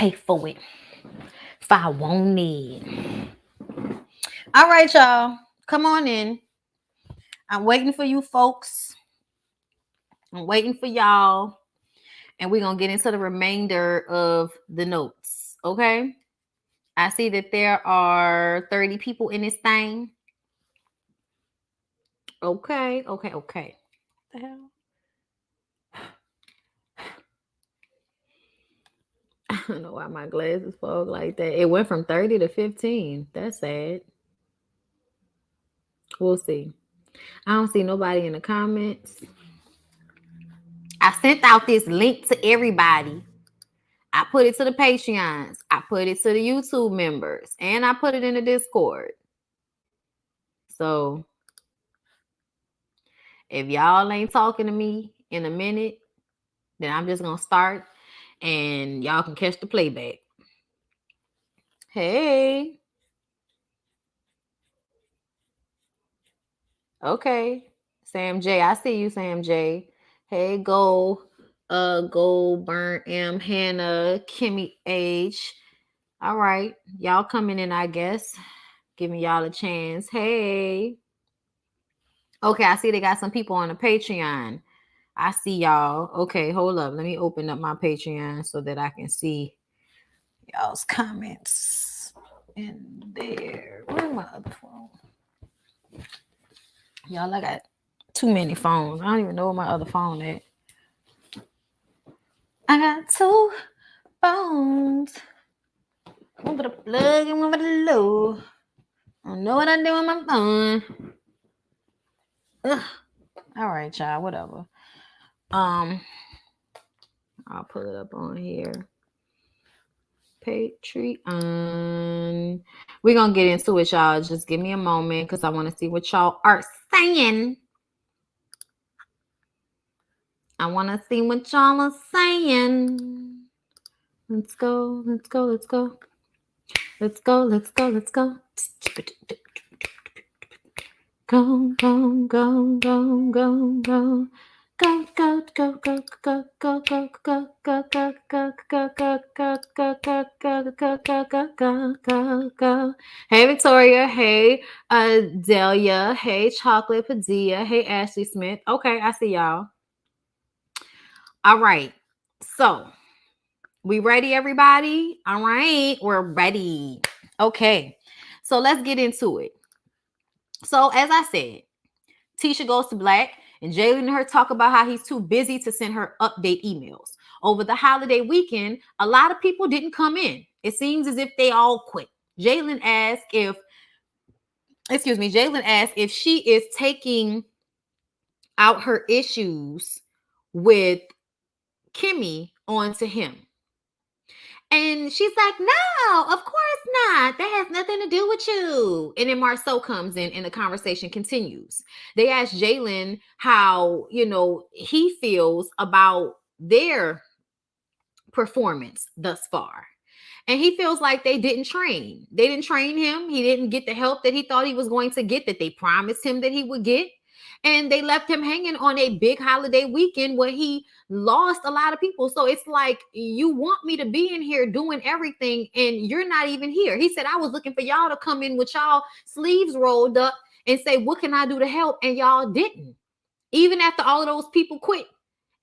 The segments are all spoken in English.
pay for it if I want it. All right, y'all. Come on in. I'm waiting for you folks. I'm waiting for y'all. And we're going to get into the remainder of the notes. Okay? I see that there are 30 people in this thing. Okay. What the hell? I don't know why my glasses fog like that. It went from 30 to 15. That's sad. We'll see. I don't see nobody in the comments. I sent out this link to everybody. I put it to the Patreons. I put it to the YouTube members. And I put it in the Discord. So, if y'all ain't talking to me in a minute, then I'm just going to start. And y'all can catch the playback. Hey. Okay. Sam J. I see you, Sam J. Hey, Gold, Burn M, Hannah, Kimmy H. All right. Y'all coming in, I guess. Giving y'all a chance. Hey. Okay, I see they got some people on the Patreon. I see y'all. Okay, hold up. Let me open up my Patreon so that I can see y'all's comments in there. Where's my other phone? Y'all, I got too many phones. I don't even know where my other phone is. I got two phones. One for the plug and one for the low. I don't know what I do with my phone. Ugh. All right, y'all. Whatever. I'll put it up on here. Patreon. We're gonna get into it, y'all. Just give me a moment because I want to see what y'all are saying. I want to see what y'all are saying. Let's go. Go. Go. Hey, Victoria. Hey, Delia. Hey, Chocolate Padilla. Hey, Ashley Smith. Okay, I see y'all. All right. So, we ready, everybody? All right, we're ready. Okay. So, let's get into it. So, as I said, Tisha goes to Black, and Jalen and her talk about how he's too busy to send her update emails. Over the holiday weekend, a lot of people didn't come in. It seems as if they all quit. Jalen asked if she is taking out her issues with Kimmy onto him. And she's like, no, of course not. That has nothing to do with you. And then Marceau comes in and the conversation continues. They ask Jalen how, he feels about their performance thus far. And he feels like they didn't train. They didn't train him. He didn't get the help that he thought he was going to get, that they promised him that he would get. And they left him hanging on a big holiday weekend where he lost a lot of people. So it's like, you want me to be in here doing everything and you're not even here. He said, I was looking for y'all to come in with y'all sleeves rolled up and say, what can I do to help? And y'all didn't. Even after all of those people quit.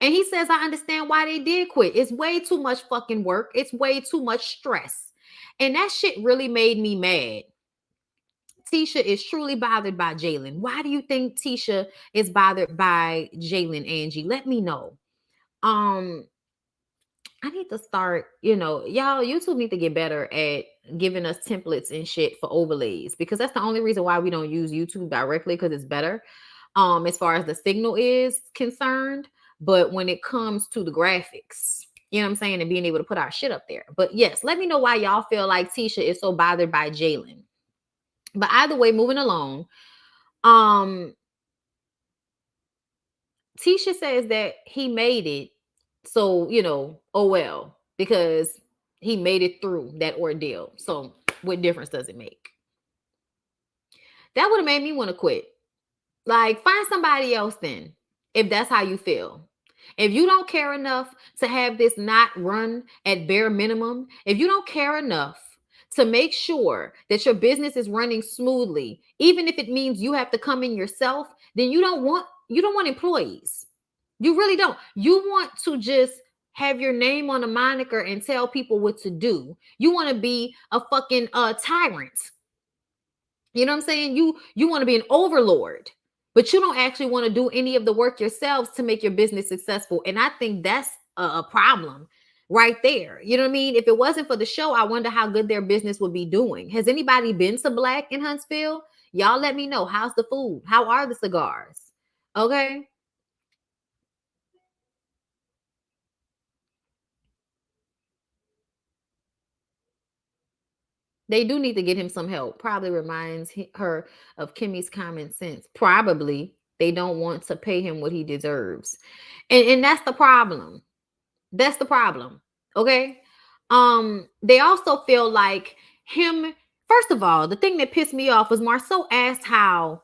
And he says, I understand why they did quit. It's way too much fucking work. It's way too much stress. And that shit really made me mad. Tisha is truly bothered by Jalen. Why do you think Tisha is bothered by Jalen, Angie? Let me know. I need to start, y'all, YouTube need to get better at giving us templates and shit for overlays, because that's the only reason why we don't use YouTube directly, because it's better as far as the signal is concerned. But when it comes to the graphics, you know what I'm saying, and being able to put our shit up there. But yes, let me know why y'all feel like Tisha is so bothered by Jalen. But either way, moving along, Tisha says that he made it. So, oh well, because he made it through that ordeal. So what difference does it make? That would have made me want to quit. Like, find somebody else then, if that's how you feel. If you don't care enough to have this not run at bare minimum, if you don't care enough to make sure that your business is running smoothly, even if it means you have to come in yourself, then you don't want employees. You really don't. You want to just have your name on a moniker and tell people what to do. You want to be a fucking tyrant. You know what I'm saying? You want to be an overlord, but you don't actually want to do any of the work yourselves to make your business successful. And I think that's a problem right there. You know what I mean? If it wasn't for the show, I wonder how good their business would be doing. Has anybody been to Black in Huntsville? Y'all let me know. How's the food? How are the cigars? Okay. They do need to get him some help. Probably reminds her of Kimmy's common sense. Probably they don't want to pay him what he deserves. And that's the problem. That's the problem. Okay. They also feel like him. First of all, the thing that pissed me off was Marceau asked how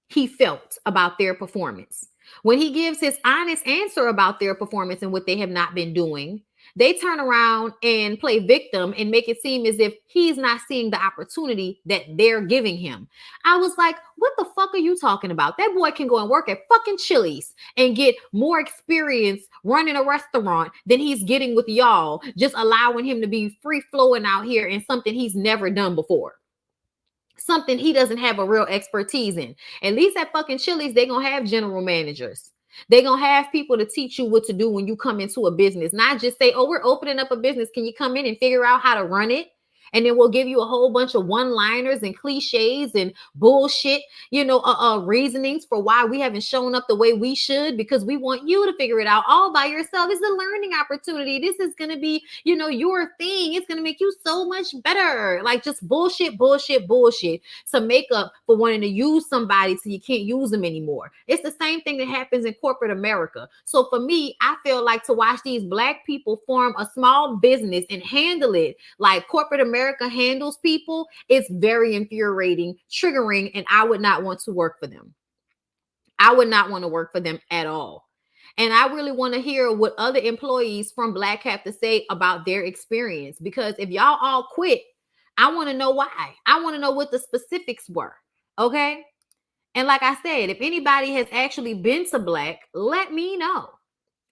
he felt about their performance. When he gives his honest answer about their performance and what they have not been doing, they turn around and play victim and make it seem as if he's not seeing the opportunity that they're giving him. I was like, what the fuck are you talking about? That boy can go and work at fucking Chili's and get more experience running a restaurant than he's getting with y'all, just allowing him to be free flowing out here in something he's never done before, something he doesn't have a real expertise in. At least at fucking Chili's, they're gonna have general managers. They're gonna have people to teach you what to do when you come into a business, not just say, oh, we're opening up a business. Can you come in and figure out how to run it? And then we'll give you a whole bunch of one-liners and cliches and bullshit, reasonings for why we haven't shown up the way we should, because we want you to figure it out all by yourself. It's a learning opportunity. This is going to be, your thing. It's going to make you so much better. Like, just bullshit, bullshit, bullshit to make up for wanting to use somebody so you can't use them anymore. It's the same thing that happens in corporate America. So for me, I feel like to watch these Black people form a small business and handle it like corporate America handles people, it's very infuriating, triggering, and I would not want to work for them. I would not want to work for them at all. And I really want to hear what other employees from Black have to say about their experience, because if y'all all quit, I want to know why. I want to know what the specifics were. Okay. And like I said, if anybody has actually been to Black, let me know.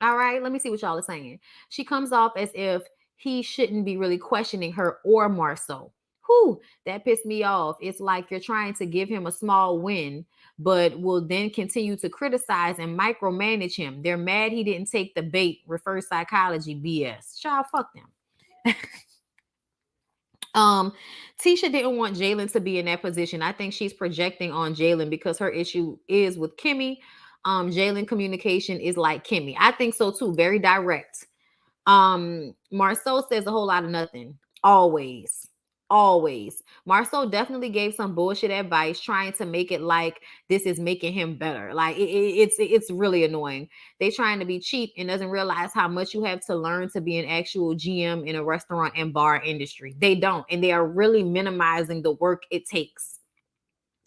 All right, let me see what y'all are saying. She comes off as if he shouldn't be really questioning her or Marceau. Whew, that pissed me off. It's like you're trying to give him a small win, but will then continue to criticize and micromanage him. They're mad he didn't take the bait, reverse psychology BS. Child, fuck them. Tisha didn't want Jalen to be in that position. I think she's projecting on Jalen because her issue is with Kimmy. Jalen communication is like Kimmy. I think so too. Very direct. Marceau says a whole lot of nothing. Always. Always. Marceau definitely gave some bullshit advice, trying to make it like this is making him better. Like it's really annoying. They trying to be cheap and doesn't realize how much you have to learn to be an actual GM in a restaurant and bar industry. They don't, and they are really minimizing the work it takes.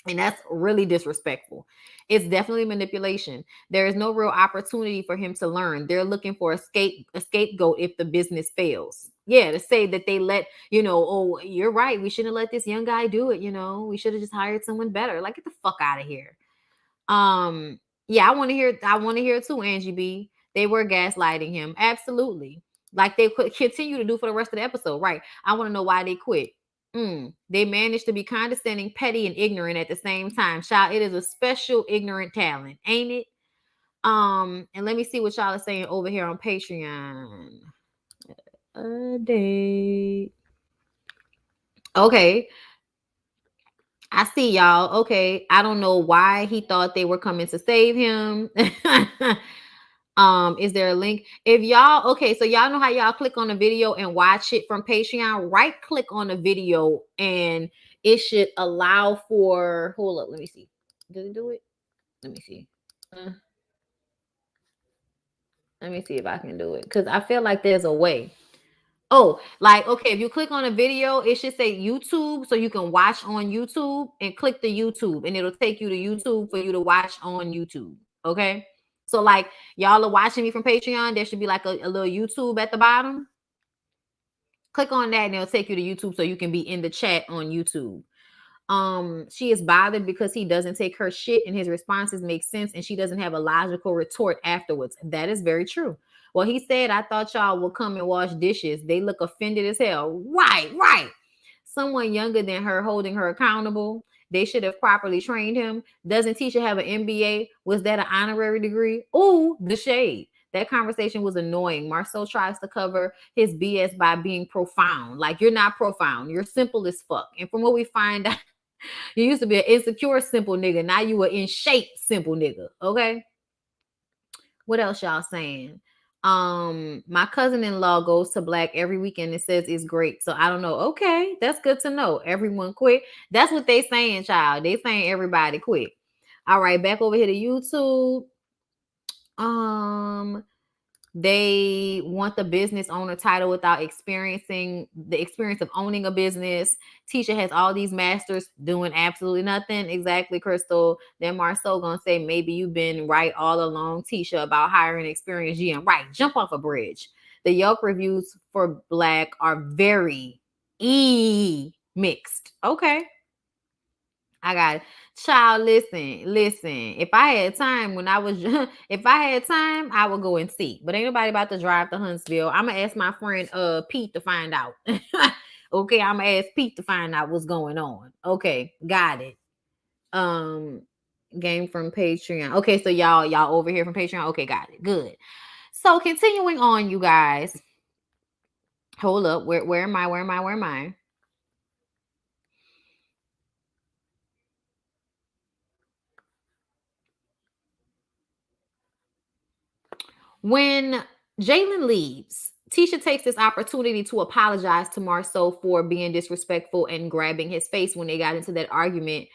And that's really disrespectful. It's definitely manipulation. There is no real opportunity for him to learn. They're looking for a scapegoat if the business fails. Yeah, to say that they let, oh, you're right. We shouldn't let this young guy do it. We should have just hired someone better. Like, get the fuck out of here. Yeah, I want to hear too, Angie B. They were gaslighting him. Absolutely. Like they could continue to do for the rest of the episode. Right. I want to know why they quit. They managed to be condescending, petty, and ignorant at the same time. Child, it is a special ignorant talent, ain't it? And let me see what y'all are saying over here on Patreon. A day. Okay. I see y'all. Okay. I don't know why he thought they were coming to save him. Is there a link? If y'all, okay, so y'all know how y'all click on a video and watch it from Patreon, right click on the video and it should allow for, hold up, let me see. Does it do it? Let me see. Uh, Let me see if I can do it. Because I feel like there's a way. Oh, like, okay, if you click on a video, it should say YouTube, so you can watch on YouTube, and click the YouTube and it'll take you to YouTube for you to watch on YouTube. Okay. So like y'all are watching me from Patreon, there should be like a little YouTube at the bottom. Click on that and it'll take you to YouTube so you can be in the chat on YouTube. She is bothered because he doesn't take her shit and his responses make sense and she doesn't have a logical retort afterwards. That is very true. Well, he said, I thought y'all would come and wash dishes. They look offended as hell. Right. Someone younger than her holding her accountable. They should have properly trained him. Doesn't teacher have an MBA? Was that an honorary degree? Ooh, the shade. That conversation was annoying. Marcel tries to cover his BS by being profound. Like, you're not profound. You're simple as fuck. And from what we find out, you used to be an insecure simple nigga. Now you are in shape simple nigga. Okay. What else y'all saying? My cousin-in-law goes to Black every weekend and says it's great. So I don't know. Okay, that's good to know. Everyone quit. That's what they saying, child. They saying everybody quit. All right, back over here to YouTube. They want the business owner title without experiencing the experience of owning a business. Tisha has all these masters doing absolutely nothing. Exactly, Crystal. Then Marceau gonna say, maybe you've been right all along, Tisha, about hiring experienced GM. Right, jump off a bridge. The Yelp reviews for Black are very mixed. Okay. I got it. Child, listen. If I had time when I was if I had time, I would go and see. But ain't nobody about to drive to Huntsville. I'm gonna ask my friend Pete to find out. Okay, I'm gonna ask Pete to find out what's going on. Okay, got it. Game from Patreon. Okay, so y'all over here from Patreon. Okay, got it. Good. So continuing on, you guys. Hold up. Where am I? When Jalen leaves, Tisha takes this opportunity to apologize to Marceau for being disrespectful and grabbing his face when they got into that argument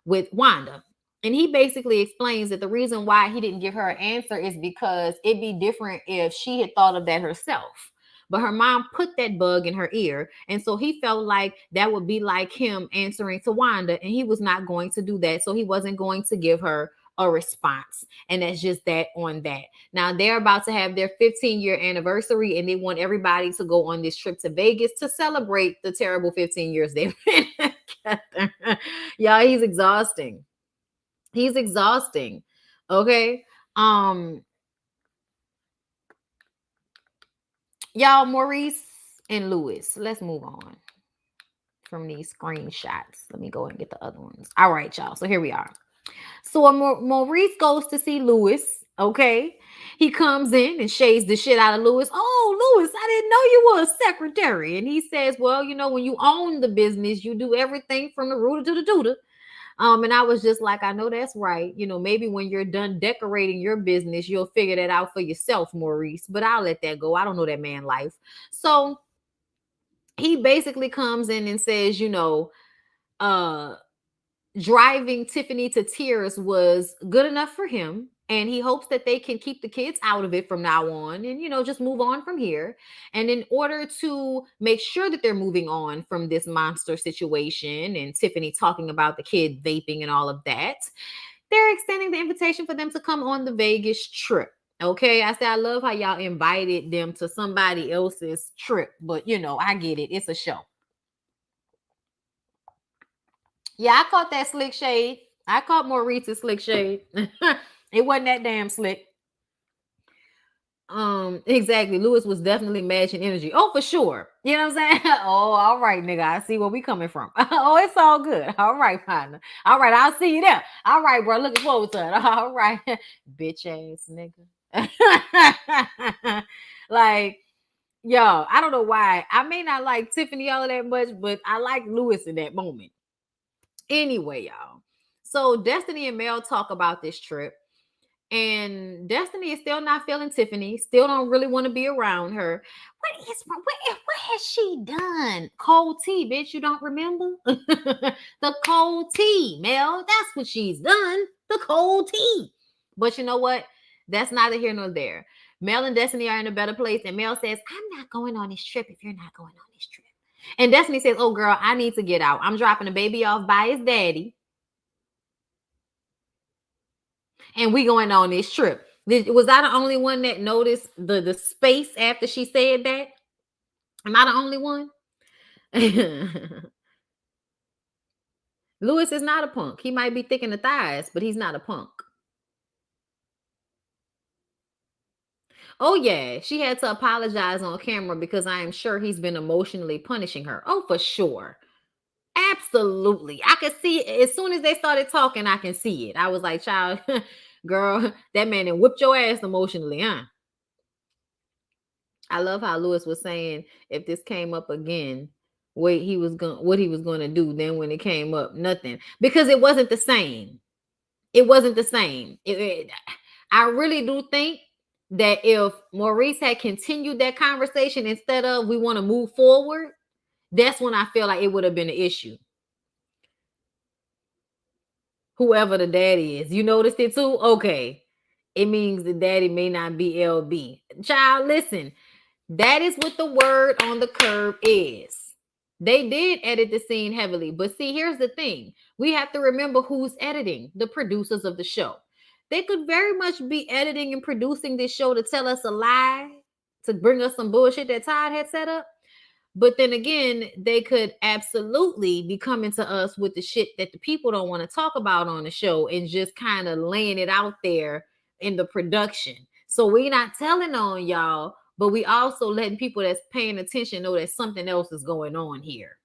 with Wanda. And he basically explains that the reason why he didn't give her an answer is because it'd be different if she had thought of that herself. But her mom put that bug in her ear. And so he felt like that would be like him answering to Wanda. And he was not going to do that. So he wasn't going to give her a response. And that's just that on that. Now they're about to have their 15-year anniversary and they want everybody to go on this trip to Vegas to celebrate the terrible 15 years they've been together. Y'all, he's exhausting. He's exhausting. Okay. Y'all, Maurice and Lewis. Let's move on from these screenshots. Let me go and get the other ones. All right, y'all. So here we are. So Maurice goes to see Lewis. Okay. He comes in and shades the shit out of Lewis. Oh, Lewis, I didn't know you were a secretary. And he says, well, you know, when you own the business, you do everything from the rooter to the tutor. And I was just like, I know that's right. You know, maybe when you're done decorating your business, you'll figure that out for yourself, Maurice. But I'll let that go. I don't know that man life. So he basically comes in and says, you know, driving Tiffany to tears was good enough for him. And he hopes that they can keep the kids out of it from now on and, you know, just move on from here. And in order to make sure that they're moving on from this monster situation and Tiffany talking about the kid vaping and all of that, they're extending the invitation for them to come on the Vegas trip. Okay. I said, I love how y'all invited them to somebody else's trip, but you know, I get it. It's a show. Yeah, I caught that slick shade. I caught Maurice's slick shade. It wasn't that damn slick. Exactly. Lewis was definitely matching energy. Oh, for sure. You know what I'm saying? Oh, all right, nigga. I see where we coming from. Oh, it's all good. All right, partner. All right, I'll see you there. All right, bro. Looking forward to it. All right. Bitch ass nigga. Like, yo, I don't know why. I may not like Tiffany all that much, but I like Lewis in that moment. Anyway, y'all. So Destiny and Mel talk about this trip. And Destiny is still not feeling Tiffany, still don't really want to be around her. What has she done? Cold tea, bitch. You don't remember? The cold tea, Mel. That's what she's done. The cold tea. But you know what? That's neither here nor there. Mel and Destiny are in a better place. And Mel says, I'm not going on this trip if you're not going on this trip. And Destiny says, oh, girl, I need to get out. I'm dropping the baby off by his daddy. And we going on this trip. Was I the only one that noticed the space after she said that? Am I the only one? Lewis is not a punk. He might be thick in the thighs, but he's not a punk. Oh yeah, she had to apologize on camera because I am sure he's been emotionally punishing her. Oh, for sure. Absolutely. I could see it. As soon as they started talking, I can see it. I was like, child, girl, that man and whipped your ass emotionally, huh? I love how Lewis was saying if this came up again, what he was gonna do. Then when it came up, nothing. Because it wasn't the same. It wasn't the same. I really do think that if Maurice had continued that conversation instead of we want to move forward, that's when I feel like it would have been an issue. Whoever the daddy is, you noticed it too? Okay. It means the daddy may not be LB. Child, listen, that is what the word on the curb is. They did edit the scene heavily, but see, here's the thing. We have to remember who's editing, the producers of the show. They could very much be editing and producing this show to tell us a lie, to bring us some bullshit that Todd had set up. But then again, they could absolutely be coming to us with the shit that the people don't want to talk about on the show and just kind of laying it out there in the production. So we're not telling on y'all, but we also letting people that's paying attention know that something else is going on here.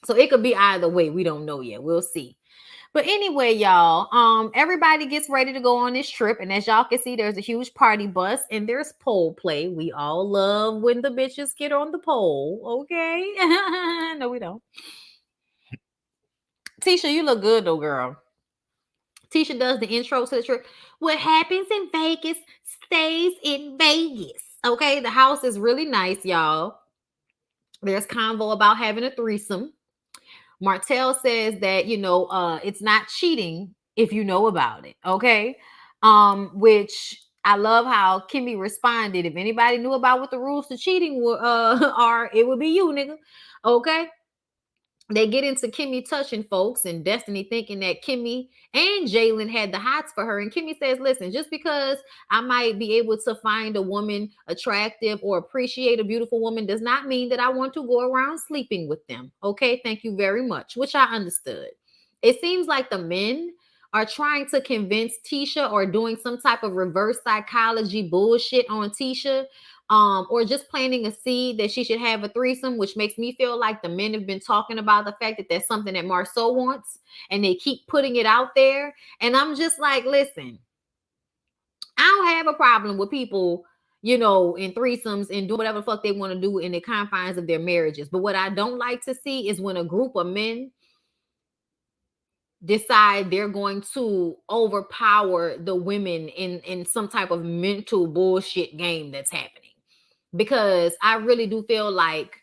So it could be either way. We don't know yet. We'll see. But anyway, y'all, everybody gets ready to go on this trip. And as y'all can see, there's a huge party bus and there's pole play. We all love when the bitches get on the pole. Okay. No, we don't. Tisha, you look good though, girl. Tisha does the intro to the trip. What happens in Vegas stays in Vegas. Okay. The house is really nice, y'all. There's convo about having a threesome. Martell says that, it's not cheating if you know about it. Okay. Which I love how Kimmy responded. If anybody knew about what the rules to cheating are, it would be you, nigga. Okay. They get into Kimmy touching folks and Destiny thinking that Kimmy and Jalen had the hots for her. And Kimmy says, listen, just because I might be able to find a woman attractive or appreciate a beautiful woman does not mean that I want to go around sleeping with them. Okay, thank you very much, which I understood. It seems like the men are trying to convince Tisha or doing some type of reverse psychology bullshit on Tisha, or just planting a seed that she should have a threesome, which makes me feel like the men have been talking about the fact that that's something that Marceau wants, and they keep putting it out there. And I'm just like, listen, I don't have a problem with people, in threesomes and do whatever the fuck they want to do in the confines of their marriages. But what I don't like to see is when a group of men decide they're going to overpower the women in some type of mental bullshit game that's happening. Because I really do feel like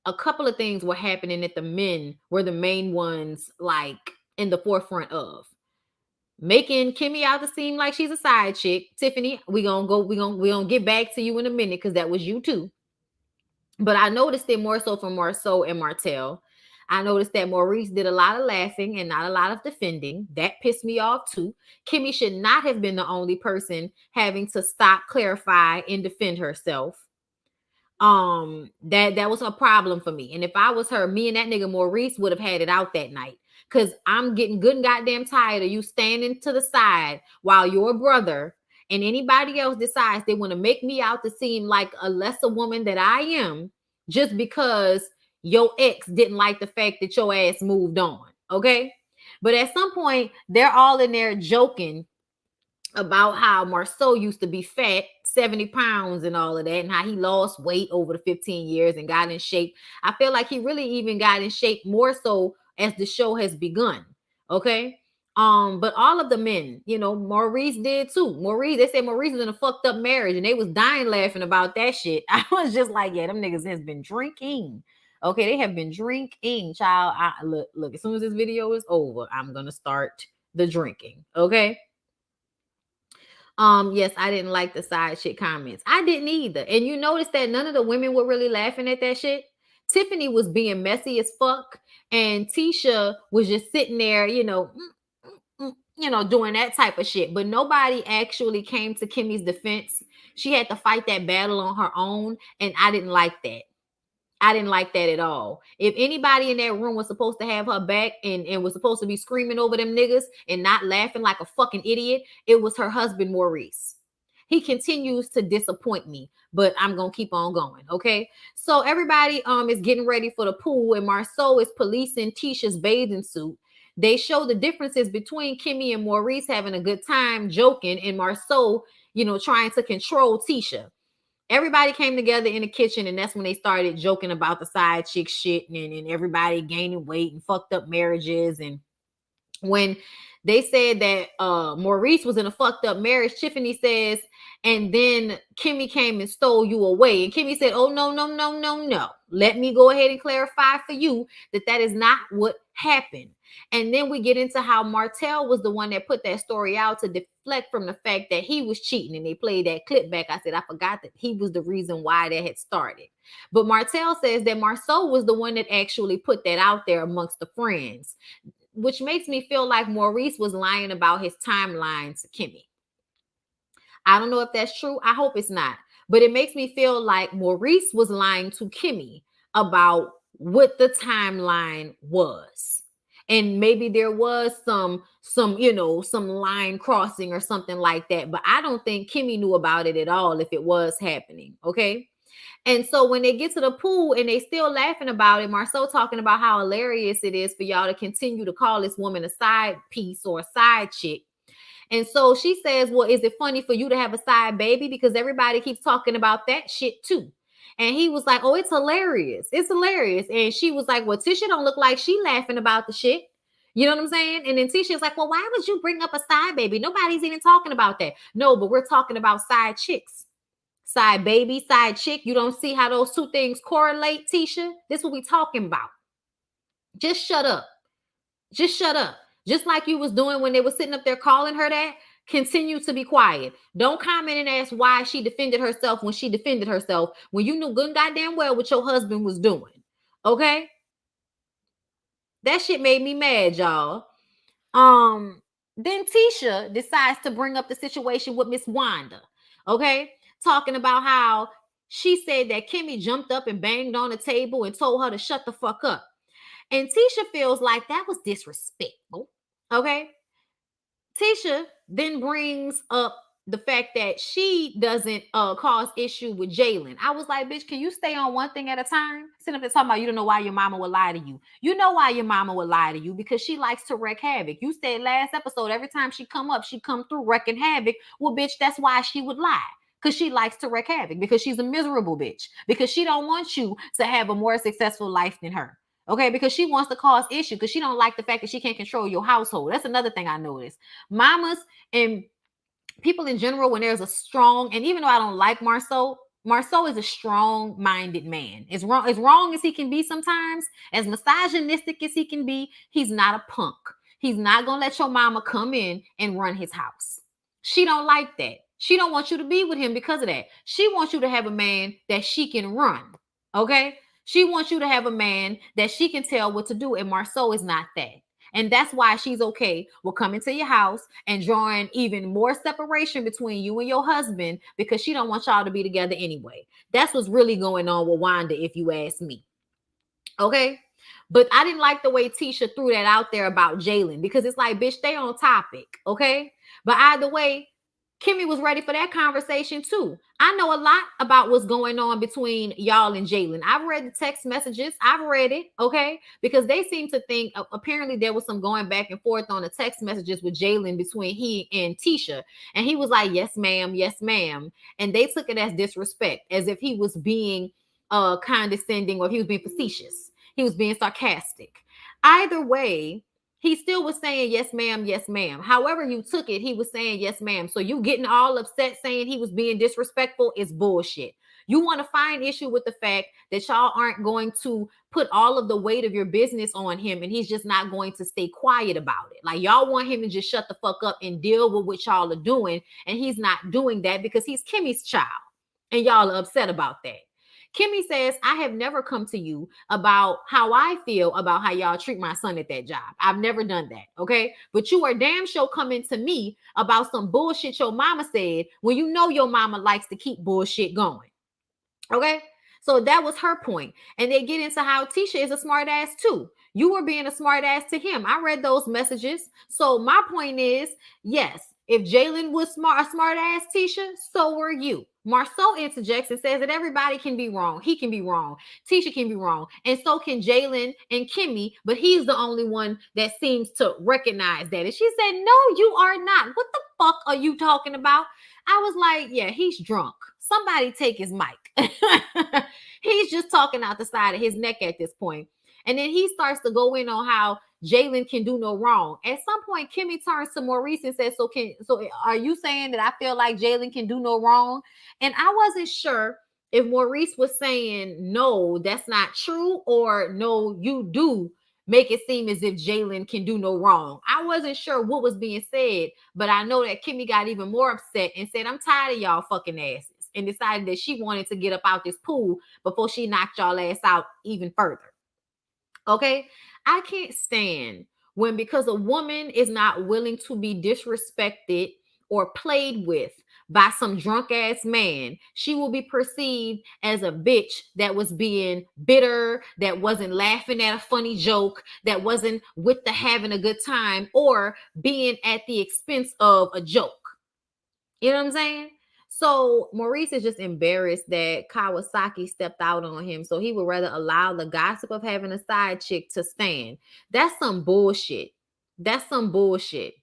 a couple of things were happening that the men were the main ones, like in the forefront of making Kimmy out to seem like she's a side chick. Tiffany, we gonna get back to you in a minute because that was you too. But I noticed it more so from Marceau and Martell. I noticed that Maurice did a lot of laughing and not a lot of defending. That pissed me off too. Kimmy should not have been the only person having to stop, clarify, and defend herself. That was a problem for me. And if I was her, me and that nigga Maurice would have had it out that night. Cause I'm getting good and goddamn tired of you standing to the side while your brother and anybody else decides they want to make me out to seem like a lesser woman that I am, just because your ex didn't like the fact that your ass moved on. Okay. But at some point, they're all in there joking about how Marceau used to be fat, 70 pounds and all of that, and how he lost weight over the 15 years and got in shape. I feel like he really even got in shape more so as the show has begun. Okay. But all of the men, Maurice did too. They said Maurice was in a fucked up marriage and they was dying laughing about that shit. I was just like, yeah, them niggas has been drinking. Okay, they have been drinking, child. Look, as soon as this video is over, I'm gonna start the drinking. Okay. Yes, I didn't like the side shit comments. I didn't either. And you notice that none of the women were really laughing at that shit. Tiffany was being messy as fuck, and Tisha was just sitting there, doing that type of shit. But nobody actually came to Kimmy's defense. She had to fight that battle on her own, and I didn't like that. I didn't like that at all. If anybody in that room was supposed to have her back and was supposed to be screaming over them niggas and not laughing like a fucking idiot, it was her husband, Maurice. He continues to disappoint me, but I'm gonna keep on going. Okay. So everybody is getting ready for the pool, and Marceau is policing Tisha's bathing suit. They show the differences between Kimmy and Maurice having a good time joking, and Marceau, trying to control Tisha. Everybody came together in the kitchen, and that's when they started joking about the side chick shit and everybody gaining weight and fucked up marriages. And when they said that Maurice was in a fucked up marriage, Tiffany says, and then Kimmy came and stole you away. And Kimmy said, oh, no, no, no, no, no. Let me go ahead and clarify for you that is not what happened. And then we get into how Martell was the one that put that story out to deflect from the fact that he was cheating. And they played that clip back. I said, I forgot that he was the reason why that had started. But Martell says that Marceau was the one that actually put that out there amongst the friends, which makes me feel like Maurice was lying about his timeline to Kimmy. I don't know if that's true. I hope it's not. But it makes me feel like Maurice was lying to Kimmy about what the timeline was. And maybe there was some line crossing or something like that. But I don't think Kimmy knew about it at all if it was happening. Okay. And so when they get to the pool and they still laughing about it, Marceau talking about how hilarious it is for y'all to continue to call this woman a side piece or a side chick. And so she says, well, is it funny for you to have a side baby? Because everybody keeps talking about that shit too. And he was like, oh, it's hilarious. It's hilarious. And she was like, well, Tisha don't look like she laughing about the shit. You know what I'm saying? And then Tisha's like, well, why would you bring up a side baby? Nobody's even talking about that. No, but we're talking about side chicks. Side baby, side chick. You don't see how those two things correlate, Tisha? This is what we talking about. Just shut up. Just shut up. Just like you was doing when they were sitting up there calling her that, continue to be quiet. Don't comment and ask why she defended herself when she defended herself when you knew good and goddamn well what your husband was doing. Okay? That shit made me mad, y'all. Then Tisha decides to bring up the situation with Miss Wanda. Okay? Talking about how she said that Kimmy jumped up and banged on the table and told her to shut the fuck up. And Tisha feels like that was disrespectful. Okay. Tisha then brings up the fact that she doesn't cause issue with Jalen. I was like, bitch, can you stay on one thing at a time? Sitting up there talking about you don't know why your mama would lie to you. You know why your mama would lie to you, because she likes to wreak havoc. You said last episode, every time she come up, she come through wrecking havoc. Well, bitch, that's why she would lie. Because she likes to wreak havoc, because she's a miserable bitch, because she don't want you to have a more successful life than her. Okay, because she wants to cause issue, because she don't like the fact that she can't control your household. That's another thing I noticed. Mamas and people in general, when there's a strong, and even though I don't like Marceau is a strong-minded man. As wrong as he can be sometimes, as misogynistic as he can be, he's not a punk. He's not gonna let your mama come in and run his house. She don't like that. She don't want you to be with him because of that. She wants you to have a man that she can run. Okay? She wants you to have a man that she can tell what to do, and Marceau is not that. And that's why she's okay with coming to your house and drawing even more separation between you and your husband, because she don't want y'all to be together anyway. That's what's really going on with Wanda, if you ask me. Okay? But I didn't like the way Tisha threw that out there about Jalen, because it's like, bitch, stay on topic. Okay? But either way, Kimmy was ready for that conversation too. I know a lot about what's going on between y'all and Jalen. I've read the text messages. I've read it, okay? Because they seem to think, apparently there was some going back and forth on the text messages with Jalen between he and Tisha. And he was like, yes, ma'am, yes, ma'am. And they took it as disrespect, as if he was being condescending, or he was being facetious. He was being sarcastic. Either way, he still was saying, yes, ma'am, yes, ma'am. However you took it, he was saying, yes, ma'am. So you getting all upset saying he was being disrespectful is bullshit. You want to find issue with the fact that y'all aren't going to put all of the weight of your business on him, and he's just not going to stay quiet about it. Like, y'all want him to just shut the fuck up and deal with what y'all are doing, and he's not doing that because he's Kimmy's child, and y'all are upset about that. Kimmy says, I have never come to you about how I feel about how y'all treat my son at that job. I've never done that. Okay. But you are damn sure coming to me about some bullshit your mama said when you know your mama likes to keep bullshit going. Okay. So that was her point. And they get into how Tisha is a smart ass too. You were being a smart ass to him. I read those messages. So my point is, yes, if Jalen was a smart ass Tisha, so were you. Marceau interjects and says that everybody can be wrong. He can be wrong. Tisha can be wrong. And so can Jalen and Kimmy, but he's the only one that seems to recognize that. And she said, no, you are not. What the fuck are you talking about? I was like, yeah, he's drunk. Somebody take his mic. He's just talking out the side of his neck at this point. And then he starts to go in on how Jalen can do no wrong. At some point, Kimmy turns to Maurice and says, so are you saying that I feel like Jalen can do no wrong? And I wasn't sure if Maurice was saying, no, that's not true, or no, you do make it seem as if Jalen can do no wrong. I wasn't sure what was being said, but I know that Kimmy got even more upset and said, I'm tired of y'all fucking asses, and decided that she wanted to get up out this pool before she knocked y'all ass out even further. Okay? I can't stand when, because a woman is not willing to be disrespected or played with by some drunk ass man, she will be perceived as a bitch that was being bitter, that wasn't laughing at a funny joke, that wasn't with the having a good time, or being at the expense of a joke. You know what I'm saying? So Maurice is just embarrassed that Kawasaki stepped out on him. So he would rather allow the gossip of having a side chick to stand. That's some bullshit. That's some bullshit.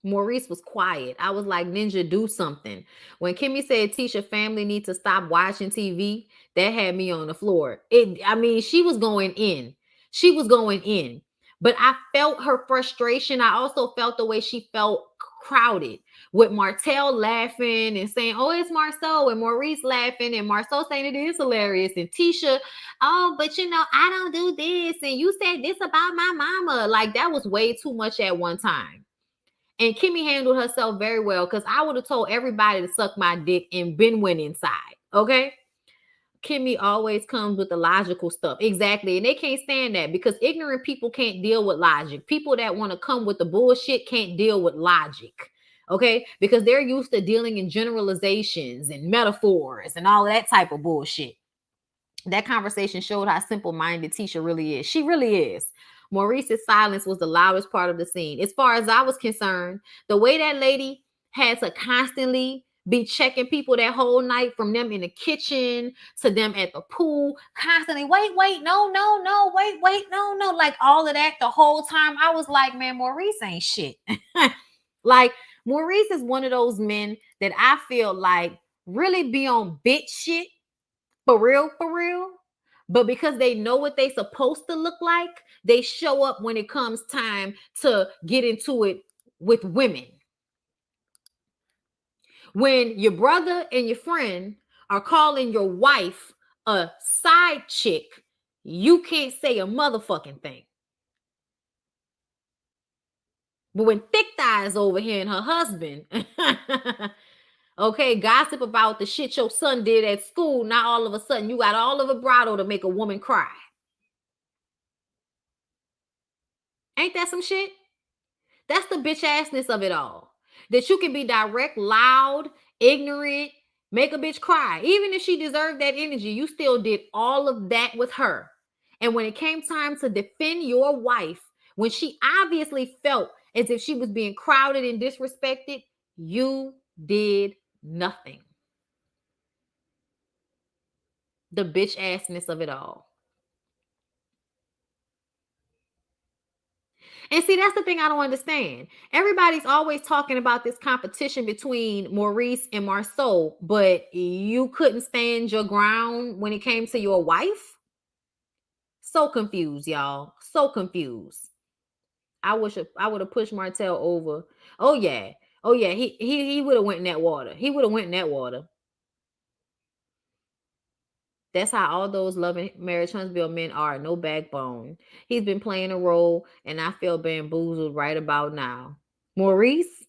Maurice was quiet. I was like, Ninja, do something. When Kimmy said Tisha family needs to stop watching TV, that had me on the floor. She was going in. She was going in. But I felt her frustration. I also felt the way she felt crowded, with Martell laughing and saying, oh, it's Marceau, and Maurice laughing, and Marceau saying it is hilarious, and Tisha, oh, but I don't do this, and you said this about my mama. Like, that was way too much at one time. And Kimmy handled herself very well, because I would have told everybody to suck my dick and been went inside. Okay? Kimmy always comes with the logical stuff. Exactly. And they can't stand that, because ignorant people can't deal with logic. People that want to come with the bullshit can't deal with logic. Okay? Because they're used to dealing in generalizations and metaphors and all that type of bullshit. That conversation showed how simple-minded Tisha really is. She really is. Maurice's silence was the loudest part of the scene. As far as I was concerned, the way that lady had to constantly be checking people that whole night, from them in the kitchen to them at the pool, constantly, wait, no, wait, no. Like, all of that the whole time. I was like, man, Maurice ain't shit. Like, Maurice is one of those men that I feel like really be on bitch shit. For real. But because they know what they supposed to look like, they show up when it comes time to get into it with women. When your brother and your friend are calling your wife a side chick, you can't say a motherfucking thing. But when Thick Thighs over here and her husband, okay, gossip about the shit your son did at school, now all of a sudden you got all of vibrato to make a woman cry. Ain't that some shit? That's the bitch assness of it all. That you can be direct, loud, ignorant, make a bitch cry. Even if she deserved that energy, you still did all of that with her. And when it came time to defend your wife, when she obviously felt as if she was being crowded and disrespected, you did nothing. The bitch assness of it all. And see, that's the thing I don't understand. Everybody's always talking about this competition between Maurice and Marceau, but you couldn't stand your ground when it came to your wife? So confused, y'all. So confused. I would have pushed Martell over. Oh yeah. He would have went in that water. He would have went in that water. That's how all those loving marriage Huntsville men are. No backbone. He's been playing a role, and I feel bamboozled right about now. Maurice,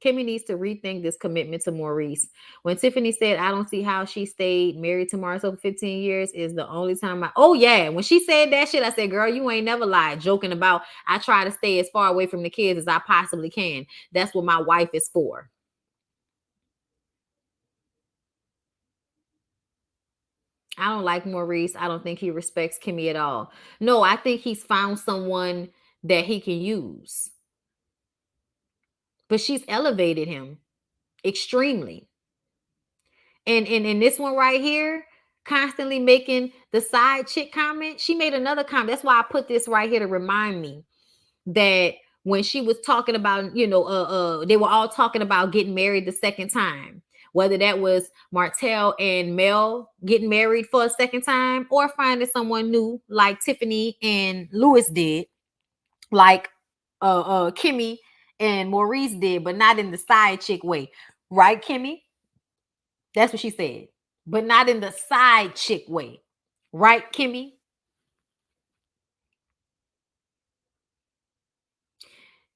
Kimmy needs to rethink this commitment to Maurice. When Tiffany said, I don't see how she stayed married to Marcel for 15 years is the only time oh yeah. When she said that shit, I said, girl, you ain't never lied. Joking about, I try to stay as far away from the kids as I possibly can. That's what my wife is for. I don't like Maurice. I don't think he respects Kimmy at all. No, I think he's found someone that he can use. But she's elevated him extremely. And in this one right here, constantly making the side chick comment, she made another comment. That's why I put this right here to remind me that when she was talking about, they were all talking about getting married the second time, whether that was Martell and Mel getting married for a second time or finding someone new like Tiffany and Lewis did, like Kimmy and Maurice did, but not in the side chick way. Right, Kimmy? That's what she said. But not in the side chick way. Right, Kimmy?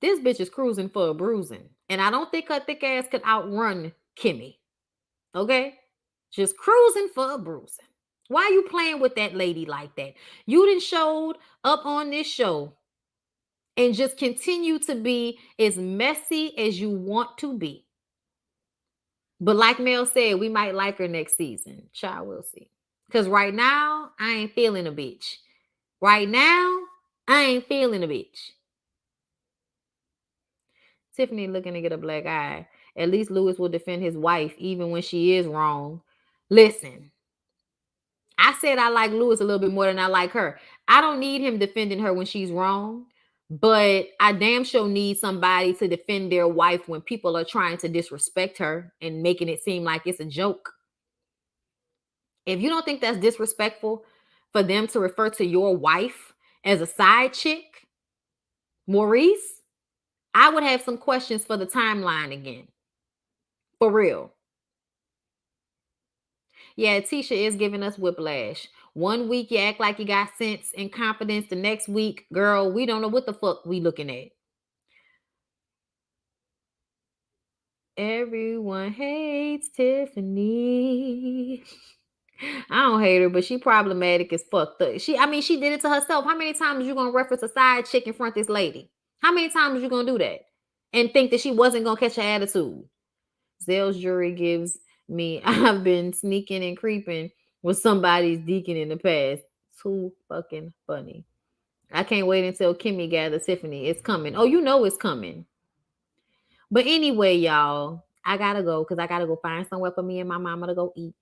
This bitch is cruising for a bruising. And I don't think her thick ass could outrun Kimmy. Okay? Just cruising for a bruising. Why are you playing with that lady like that? You done showed up on this show and just continue to be as messy as you want to be. But like Mel said, we might like her next season. Child, we'll see. Because right now, I ain't feeling a bitch. Right now, I ain't feeling a bitch. Tiffany looking to get a black eye. At least Lewis will defend his wife even when she is wrong. Listen, I said I like Lewis a little bit more than I like her. I don't need him defending her when she's wrong, but I damn sure need somebody to defend their wife when people are trying to disrespect her and making it seem like it's a joke. If you don't think that's disrespectful for them to refer to your wife as a side chick, Maurice, I would have some questions for the timeline again. For real. Yeah, Tisha is giving us whiplash. 1 week you act like you got sense and confidence. The next week, girl, we don't know what the fuck we looking at. Everyone hates Tiffany. I don't hate her, but she problematic as fuck. She did it to herself. How many times you gonna reference a side chick in front of this lady? How many times you gonna do that? And think that she wasn't gonna catch her attitude? Zell's jury gives me, I've been sneaking and creeping with somebody's deacon in the past. Too fucking funny. I can't wait until Kimmy gathers Tiffany. It's coming. Oh, you know it's coming. But anyway, y'all, I gotta go because I gotta go find somewhere for me and my mama to go eat.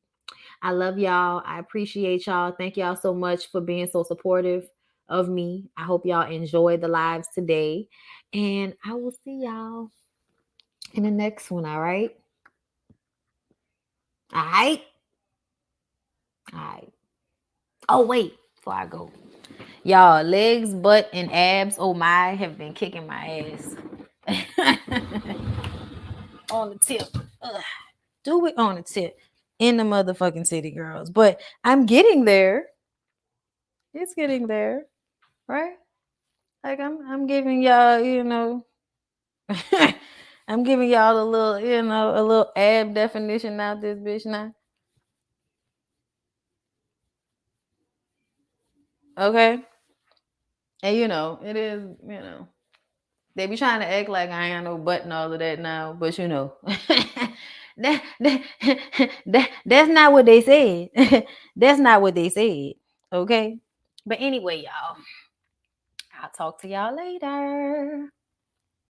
I love y'all. I appreciate y'all. Thank y'all so much for being so supportive of me. I hope y'all enjoyed the lives today. And I will see y'all in the next one. All right. All right. All right. Oh, wait. Before I go. Y'all, legs, butt, and abs, oh my, have been kicking my ass. On the tip. Ugh. Do it on the tip. In the motherfucking city, girls. But I'm getting there. It's getting there. Right? Like I'm giving y'all, I'm giving y'all a little ab definition out this bitch now. Okay. And it is, they be trying to act like I ain't no butt and all of that now, but that's not what they said. That's not what they said. Okay. But anyway, y'all, I'll talk to y'all later.